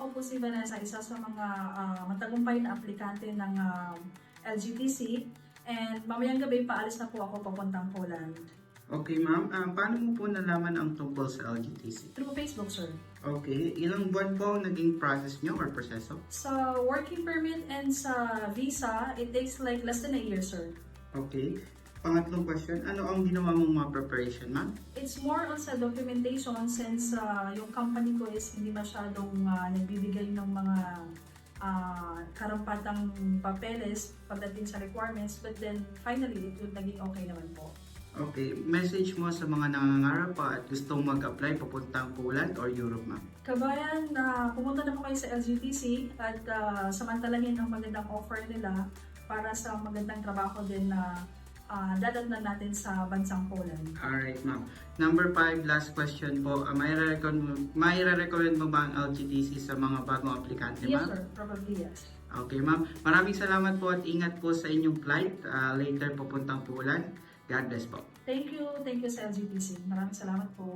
ako po si Vanessa, isa sa mga matagumpay na aplikante ng LGTC. And mamayang gabi, paalis na po ako papuntang Poland. Okay, ma'am. Paano mo po nalaman ang tungkol sa LGTC? Through Facebook, sir. Okay. Ilang buwan po ang naging process nyo or proseso? Sa working permit and sa visa, it takes like less than a year, sir. Okay. Pangatlong question, ano ang ginawa mong mga preparation, ma'am? It's more on sa documentation since yung company ko is hindi masyadong nagbibigay ng mga karampatang papeles pagdating sa requirements, but then finally, it naging okay naman po. Okay. Message mo sa mga nangangarap pa at gustong mag-apply papuntang Poland or Europe, ma'am? Kabayan, pumunta na po kayo sa LGTC at samantalahin ang magandang offer nila para sa magandang trabaho din na dadatnan natin sa bansang Poland. Alright, ma'am. Number 5, last question po. May recommend mo ba ang LGTC sa mga bagong aplikante, Yes, ma'am? sir. Probably yes. Okay, ma'am. Maraming salamat po at ingat po sa inyong flight later papuntang Poland. God bless po. Thank you sa LGTC. Maraming salamat po.